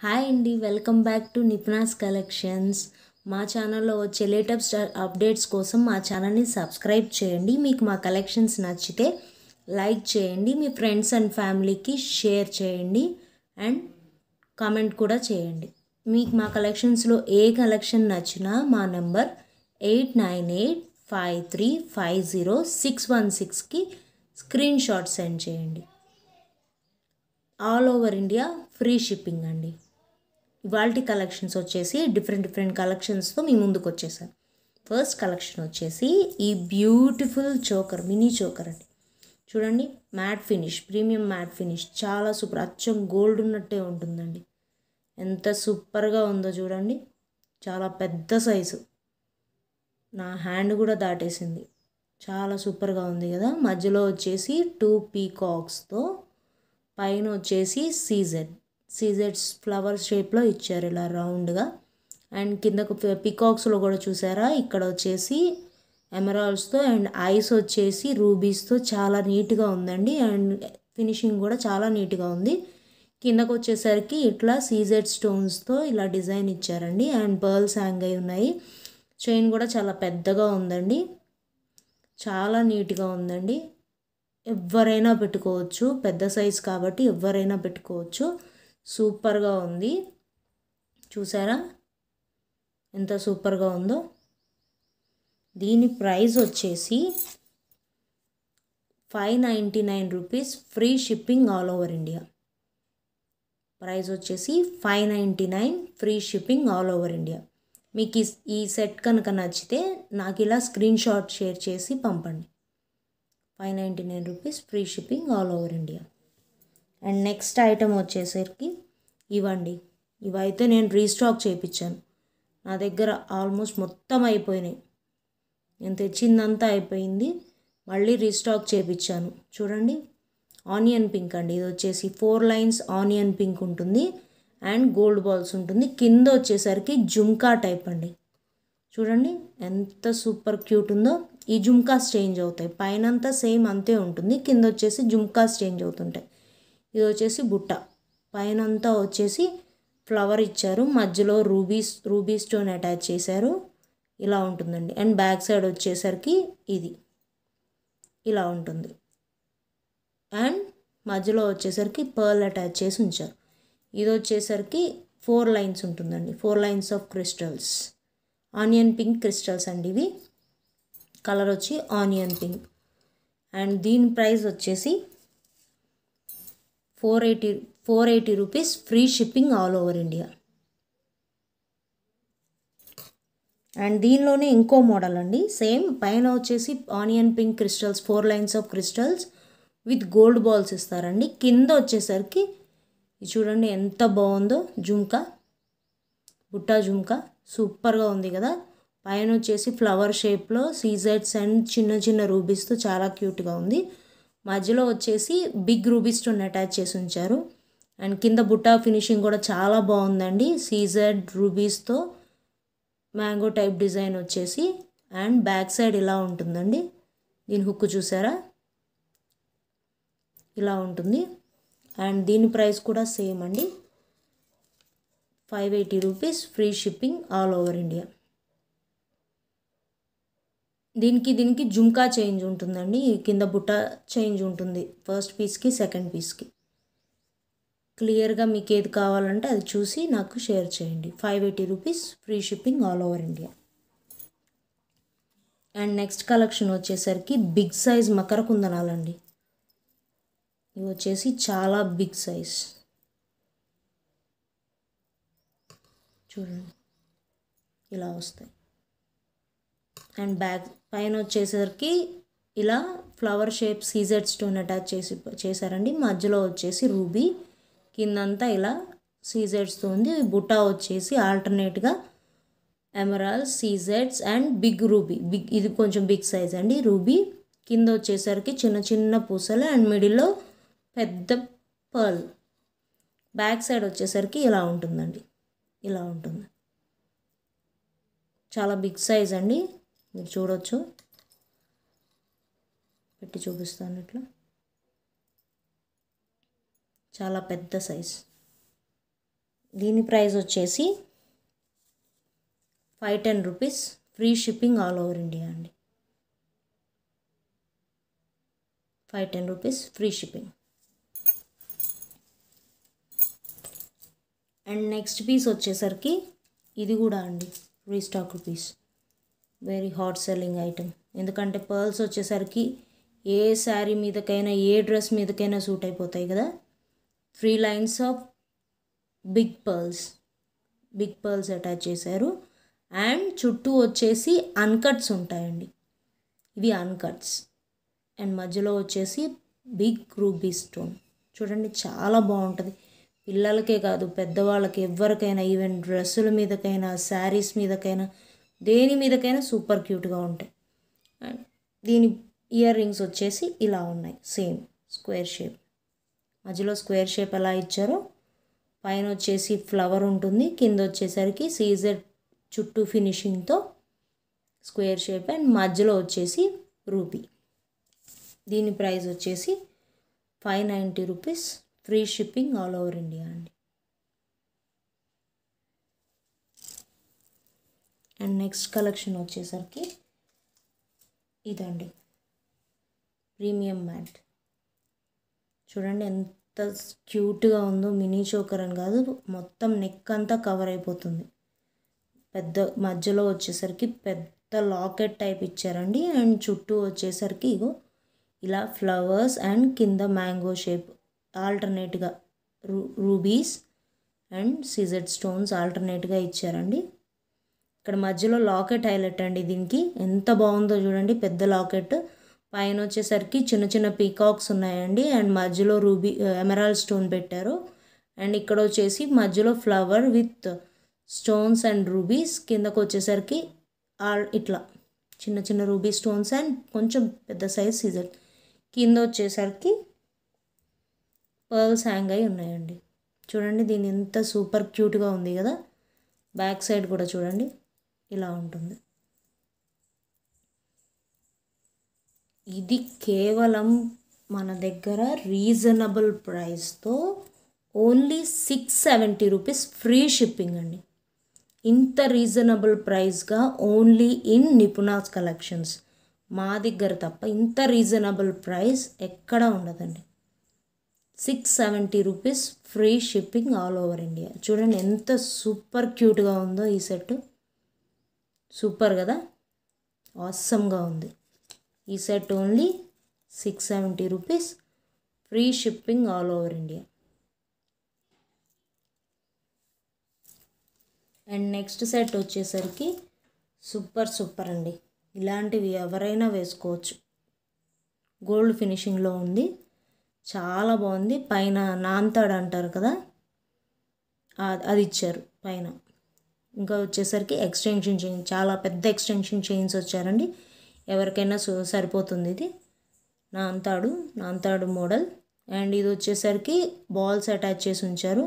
Hi అండి, welcome back to నిపుణాస్ collections. మా ఛానల్లో వచ్చే లేటెస్ట్ అప్డేట్స్ కోసం మా ఛానల్ని సబ్స్క్రైబ్ చేయండి. మీకు మా కలెక్షన్స్ నచ్చితే లైక్ చేయండి, మీ ఫ్రెండ్స్ అండ్ ఫ్యామిలీకి షేర్ చేయండి అండ్ కామెంట్ కూడా చేయండి. మీకు మా కలెక్షన్స్లో ఏ కలెక్షన్ నచ్చినా మా నెంబర్ 8985350616కి స్క్రీన్ షాట్ సెండ్ చేయండి. All over India free shipping అండి. ఇవాల్టి కలెక్షన్స్ వచ్చేసి డిఫరెంట్ కలెక్షన్స్తో మీ ముందుకు వచ్చేసాను. ఫస్ట్ కలెక్షన్ వచ్చేసి ఈ బ్యూటిఫుల్ చోకర్, మినీ చోకర్ అండి. చూడండి, matte finish, premium matte finish, చాలా సూపర్, అచ్చం గోల్డ్ ఉన్నట్టే ఉంటుందండి. ఎంత సూపర్గా ఉందో చూడండి, చాలా పెద్ద సైజు, నా హ్యాండ్ కూడా దాటేసింది. చాలా సూపర్గా ఉంది కదా. మధ్యలో వచ్చేసి 2 పీకాక్స్తో, పైన వచ్చేసి సీజెడ్స్ ఫ్లవర్ షేప్లో ఇచ్చారు ఇలా రౌండ్గా. అండ్ కిందకు పీకాక్స్లో కూడా చూసారా, ఇక్కడ వచ్చేసి ఎమరాల్డ్స్తో అండ్ ఐస్ వచ్చేసి రూబీస్తో చాలా నీట్గా ఉందండి. అండ్ ఫినిషింగ్ కూడా చాలా నీట్గా ఉంది. కిందకు వచ్చేసరికి ఇట్లా సీజెడ్ స్టోన్స్తో ఇలా డిజైన్ ఇచ్చారండి. అండ్ పర్ల్స్ హ్యాంగ్ అయి ఉన్నాయి. చైన్ కూడా చాలా పెద్దగా ఉందండి, చాలా నీట్గా ఉందండి. ఎవరైనా పెట్టుకోవచ్చు, పెద్ద సైజ్ కాబట్టి ఎవరైనా పెట్టుకోవచ్చు. సూపర్గా ఉంది, చూసారా ఎంత సూపర్గా ఉందో. దీని ప్రైస్ వచ్చేసి 599 rupees, free shipping all over India. Price వచ్చేసి 599, free shipping all over India. మీకు ఈ సెట్ కనుక నచ్చితే నాకు ఇలా స్క్రీన్ షాట్ షేర్ చేసి పంపండి. 599 rupees, free shipping all over India. And next item వచ్చేసరికి ఇవండి. ఇవైతే నేను రీస్టాక్ చేయించాను, నా దగ్గర ఆల్మోస్ట్ మొత్తం అయిపోయినాయి. నేను తెచ్చిందంతా అయిపోయింది, మళ్ళీ రీస్టాక్ చేయించాను. చూడండి, ఆనియన్ పింక్ అండి. ఇది వచ్చేసి 4 లైన్స్ ఆనియన్ పింక్ ఉంటుంది అండ్ గోల్డ్ బాల్స్ ఉంటుంది. కింద వచ్చేసరికి జుమ్కా టైప్ అండి. చూడండి ఎంత సూపర్ క్యూట్ ఉందో. ఈ జుమ్కాస్ చేంజ్ అవుతాయి, పైనంతా సేమ్ అంతే ఉంటుంది, కింద వచ్చేసి జుమ్కాస్ చేంజ్ అవుతుంటాయి. ఇది వచ్చేసి బుట్ట, పైనంతా వచ్చేసి ఫ్లవర్ ఇచ్చారు, మధ్యలో రూబీ స్టోన్ అటాచ్ చేశారు. ఇలా ఉంటుందండి. అండ్ బ్యాక్ సైడ్ వచ్చేసరికి ఇది ఇలా ఉంటుంది. అండ్ మధ్యలో వచ్చేసరికి పర్ల్ అటాచ్ చేసి ఉంచారు. ఇది వచ్చేసరికి 4 లైన్స్ ఉంటుందండి, 4 lines of crystals, onion pink crystals అండి ఇవి. కలర్ వచ్చి ఆనియన్ పింక్. అండ్ దీని ప్రైస్ వచ్చేసి 480 rupees, free shipping all over India. And దీనిలోనే ఇంకో మోడల్ అండి, సేమ్ పైన వచ్చేసి onion pink crystals, 4 lines of crystals with gold balls ఇస్తారండి. కింద వచ్చేసరికి ఇది చూడండి ఎంత బాగుందో, జుమ్కా, బుట్టా జుమ్కా, సూపర్గా ఉంది కదా. పైన వచ్చేసి ఫ్లవర్ షేప్లో సీజెడ్స్ అండ్ చిన్న రూబీస్తో చాలా క్యూట్గా ఉంది. మధ్యలో వచ్చేసి బిగ్ రూబీ స్టోన్ అటాచ్ చేసి ఉంచారు. అండ్ కింద బుట్టా ఫినిషింగ్ కూడా చాలా బాగుందండి, సీజెడ్ రూబీస్తో మ్యాంగో టైప్ డిజైన్ వచ్చేసి. అండ్ బ్యాక్ సైడ్ ఇలా ఉంటుందండి. దీని హుక్ చూసారా, ఇలా ఉంటుంది. అండ్ దీని ప్రైస్ కూడా సేమ్ అండి, 580 rupees, free shipping all over India. దీనికి జుమ్కా చేంజ్ ఉంటుందండి, కింద బుట్ట చేంజ్ ఉంటుంది ఫస్ట్ పీస్కి సెకండ్ పీస్కి. క్లియర్గా మీకు ఏది కావాలంటే అది చూసి నాకు షేర్ చేయండి. 580 rupees, free shipping all over India. And next collection వచ్చేసరికి బిగ్ సైజ్ మకర కుందనాలండి. ఇవి వచ్చేసి చాలా బిగ్ సైజ్, చూడండి ఇలా వస్తాయి. అండ్ బ్యాక్ పైన వచ్చేసరికి ఇలా flower shape CZ stone attach చేశారండి. మధ్యలో వచ్చేసి రూబీ, కిందంతా ఇలా సీజెడ్స్తో ఉంది. బుట్టా వచ్చేసి ఆల్టర్నేట్గా ఎమరాల్డ్, సీజెడ్స్ అండ్ బిగ్ రూబీ, ఇది కొంచెం బిగ్ సైజ్ అండి రూబీ. కింద వచ్చేసరికి చిన్న పూసలు అండ్ మిడిల్లో పెద్ద పర్ల్. బ్యాక్ సైడ్ వచ్చేసరికి ఇలా ఉంటుందండి, ఇలా ఉంటుంది. చాలా బిగ్ సైజ్ అండి, మీరు చూడొచ్చు, పెట్టి చూపిస్తాను ఇట్లా. చాలా పెద్ద సైజ్. దీని ప్రైస్ వచ్చేసి 510 rupees, free shipping all over India అండి. 510 rupees free shipping. And next piece వచ్చేసరికి ఇది కూడా అండి restock piece, very hot selling item. ఎందుకంటే పర్ల్స్ వచ్చేసరికి ఏ శారీ మీదకైనా ఏ డ్రెస్ మీదకైనా సూట్ అయిపోతాయి కదా. 3 lines of big pearls attach చేశారు. అండ్ చుట్టూ వచ్చేసి అన్కట్స్ ఉంటాయండి, ఇవి అన్కట్స్. అండ్ మధ్యలో వచ్చేసి బిగ్ రూబీ స్టోన్. చూడండి చాలా బాగుంటుంది, పిల్లలకే కాదు పెద్దవాళ్ళకి ఎవరికైనా, ఈవెన్ డ్రెస్సుల మీదకైనా శారీస్ మీదకైనా దేని మీదకైనా సూపర్ క్యూట్గా ఉంటాయి. అండ్ దీని ఇయర్ రింగ్స్ వచ్చేసి ఇలా ఉన్నాయి, సేమ్ స్క్వేర్ షేప్. మధ్యలో స్క్వేర్ షేప్ ఎలా ఇచ్చారో పైన వచ్చేసి ఫ్లవర్ ఉంటుంది, కింద వచ్చేసరికి సీజర్ చుట్టూ ఫినిషింగ్తో స్క్వేర్ షేప్, అండ్ మధ్యలో వచ్చేసి రూబీ. దీని ప్రైస్ వచ్చేసి 590 rupees, free shipping all over India అండి. అండ్ నెక్స్ట్ కలెక్షన్ వచ్చేసరికి ఇదండి, ప్రీమియం మ్యాట్. చూడండి ఎంత క్యూట్గా ఉందో, మినీ చోకర్ అని కాదు, మొత్తం నెక్ అంతా కవర్ అయిపోతుంది. పెద్ద మధ్యలో వచ్చేసరికి పెద్ద లాకెట్ టైప్ ఇచ్చారండి. అండ్ చుట్టూ వచ్చేసరికి ఇగో ఇలా ఫ్లవర్స్ అండ్ కింద మ్యాంగో షేప్ ఆల్టర్నేట్గా రూబీస్ అండ్ సిజెడ్ స్టోన్స్ ఆల్టర్నేట్గా ఇచ్చారండి. ఇక్కడ మధ్యలో లాకెట్ హైలైట్ అండి, దీనికి ఎంత బాగుందో చూడండి, పెద్ద లాకెట్. పైన వచ్చేసరికి చిన్న చిన్న పీకాక్స్ ఉన్నాయండి. అండ్ మధ్యలో రూబీ ఎమరాల్డ్ స్టోన్ పెట్టారు. అండ్ ఇక్కడ వచ్చేసి మధ్యలో flower with stones and rubies, కిందకు వచ్చేసరికి ఇట్లా చిన్న చిన్న రూబీ స్టోన్స్ అండ్ కొంచెం పెద్ద సైజ్ సీజర్. కింద వచ్చేసరికి పర్ల్స్ హ్యాంగ్ అయి ఉన్నాయండి. చూడండి దీని ఎంత సూపర్ క్యూట్గా ఉంది కదా. బ్యాక్ సైడ్ కూడా చూడండి ఇలా ఉంటుంది. ఇది కేవలం మన దగ్గర రీజనబుల్ ప్రైస్తో ఓన్లీ 670 రూపీస్ ఫ్రీ షిప్పింగ్ అండి. ఇంత reasonable ప్రైస్గా only in Nipunas collections మా దగ్గర తప్ప ఇంత రీజనబుల్ ప్రైస్ ఎక్కడా ఉండదండి. 670 rupees free shipping all over India. చూడండి ఎంత సూపర్ క్యూట్గా ఉందో ఈ సెట్, సూపర్ కదా, ఆసమ్గా ఉంది. ఈ set only 670 rupees free shipping all over India. And next set వచ్చేసరికి సూపర్ అండి, ఇలాంటివి ఎవరైనా వేసుకోవచ్చు. గోల్డ్ ఫినిషింగ్లో ఉంది, చాలా బాగుంది. పైన నాంతాడు అంటారు కదా, అది ఇచ్చారు పైన. ఇంకా వచ్చేసరికి ఎక్స్టెన్షన్ చైన్, చాలా పెద్ద ఎక్స్టెన్షన్ చైన్స్ వచ్చారండి, ఎవరికైనా సరిపోతుంది. ఇది నాంతాడు మోడల్. అండ్ ఇది వచ్చేసరికి బాల్స్ అటాచ్ చేసి ఉంచారు.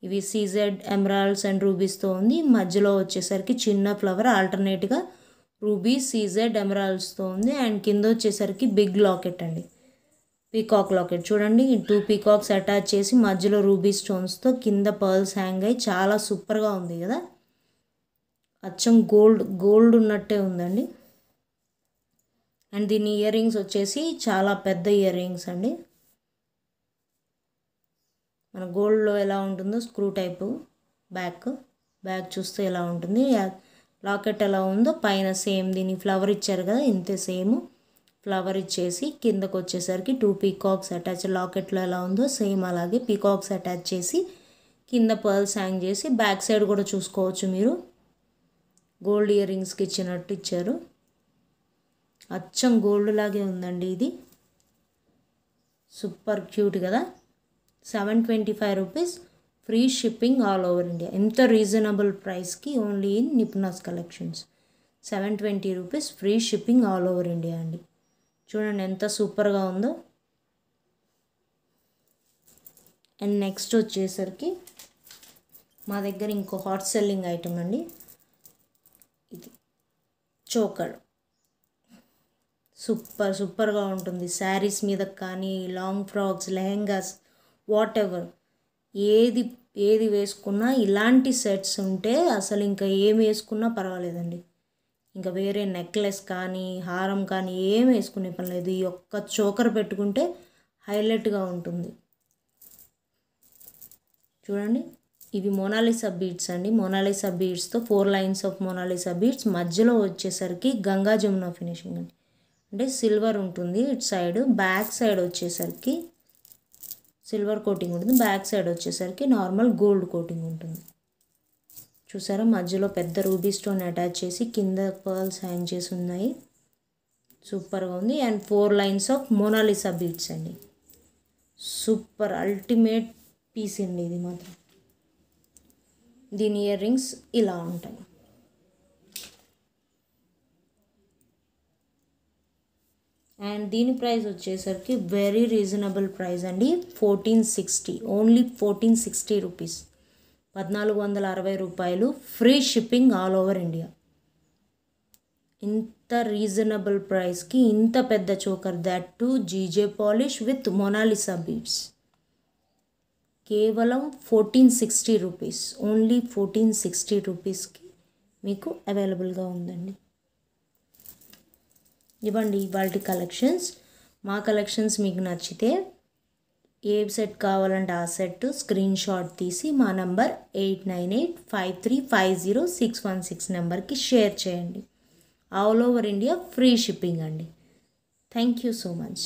ఇవి సీజెడ్ ఎమరాల్డ్స్ అండ్ రూబీస్తో ఉంది. మధ్యలో వచ్చేసరికి చిన్న ఫ్లవర్ ఆల్టర్నేట్గా రూబీస్ సీజెడ్ ఎమరాల్డ్స్తో ఉంది. అండ్ కింద వచ్చేసరికి బిగ్ లాకెట్ అండి, పీకాక్ లాకెట్. చూడండి 2 పీకాక్స్ అటాచ్ చేసి మధ్యలో రూబీ స్టోన్స్తో కింద పర్ల్స్ హ్యాంగ్ అయ్యి చాలా సూపర్గా ఉంది కదా. అచ్చం గోల్డ్ ఉన్నట్టే ఉందండి. అండ్ దీని ఇయర్ రింగ్స్ వచ్చేసి చాలా పెద్ద ఇయర్ రింగ్స్ అండి. మన గోల్డ్లో ఎలా ఉంటుందో స్క్రూ టైపు బ్యాక్ చూస్తే ఎలా ఉంటుంది, లాకెట్ ఎలా ఉందో పైన సేమ్ దీని ఫ్లవర్ ఇచ్చారు కదా, ఇంతే సేమ్ ఫ్లవర్ ఇచ్చేసి కిందకు వచ్చేసరికి 2 పీకాక్స్ అటాచ్, లాకెట్లో ఎలా ఉందో సేమ్ అలాగే పీకాక్స్ అటాచ్ చేసి కింద పర్ల్స్ హ్యాంగ్ చేసి బ్యాక్ సైడ్ కూడా చూసుకోవచ్చు మీరు. గోల్డ్ ఇయర్ రింగ్స్కి ఇచ్చినట్టు ఇచ్చారు, అచ్చం గోల్డ్ లాగే ఉందండి. ఇది సూపర్ క్యూట్ కదా. 725 rupees free shipping all over India. ఎంత రీజనబుల్ ప్రైస్కి only in Nipunas collections. 720 rupees free shipping all over India అండి. చూడండి ఎంత సూపర్గా ఉందో. అండ్ నెక్స్ట్ వచ్చేసరికి మా దగ్గర ఇంకో హాట్ సెల్లింగ్ ఐటమ్ అండి, ఇది చోకర్. సూపర్గా ఉంటుంది. శారీస్ మీద కానీ long frocks, lehengas, what ever ఏది ఏది వేసుకున్నా ఇలాంటి సెట్స్ ఉంటే అసలు ఇంకా ఏం వేసుకున్నా పర్వాలేదండి. ఇంకా వేరే నెక్లెస్ కానీ హారం కానీ ఏం వేసుకునే పని లేదు. ఈ ఒక్క చోకర్ పెట్టుకుంటే హైలైట్గా ఉంటుంది. చూడండి, ఇవి మోనాలిసా బీడ్స్ అండి. మోనాలిసా బీడ్స్తో 4 లైన్స్ ఆఫ్ మోనాలిసా బీడ్స్, మధ్యలో వచ్చేసరికి గంగా జమున ఫినిషింగ్ అండి. అంటే సిల్వర్ ఉంటుంది ఇటు సైడ్, బ్యాక్ సైడ్ వచ్చేసరికి సిల్వర్ కోటింగ్ ఉంటుంది, బ్యాక్ సైడ్ వచ్చేసరికి నార్మల్ గోల్డ్ కోటింగ్ ఉంటుంది. చూసారా, మధ్యలో పెద్ద రూబీ స్టోన్ అటాచ్ చేసి కింద పర్ల్స్ హ్యాంగ్ చేసి ఉన్నాయి. సూపర్గా ఉంది. And 4 lines of Mona Lisa beads అండి. సూపర్ అల్టిమేట్ పీస్ అండి ఇది మాత్రం. దీని ఇయర్ రింగ్స్ ఇలా ఉంటాయి. అండ్ దీని ప్రైస్ వచ్చేసరికి వెరీ రీజనబుల్ ప్రైస్ అండి. 1460, ఓన్లీ 1460 రూపీస్, 1460 రూపాయలు, free shipping all over India. ఇంత రీజనబుల్ ప్రైస్కి ఇంత పెద్ద choker, that too GJ polish with Monalisa beads, కేవలం 1460 రూపీస్, ఓన్లీ 1460 రూపీస్కి మీకు అవైలబుల్గా ఉందండి. ఇవ్వండి ఇవాల్టి కలెక్షన్స్. మా కలెక్షన్స్ మీకు నచ్చితే ఏ సెట్ కావాలంటే ఆ సెట్ స్క్రీన్ షాట్ తీసి మా నంబర్ 8985350616 నెంబర్కి షేర్ చేయండి. All over India free shipping అండి. Thank you so much.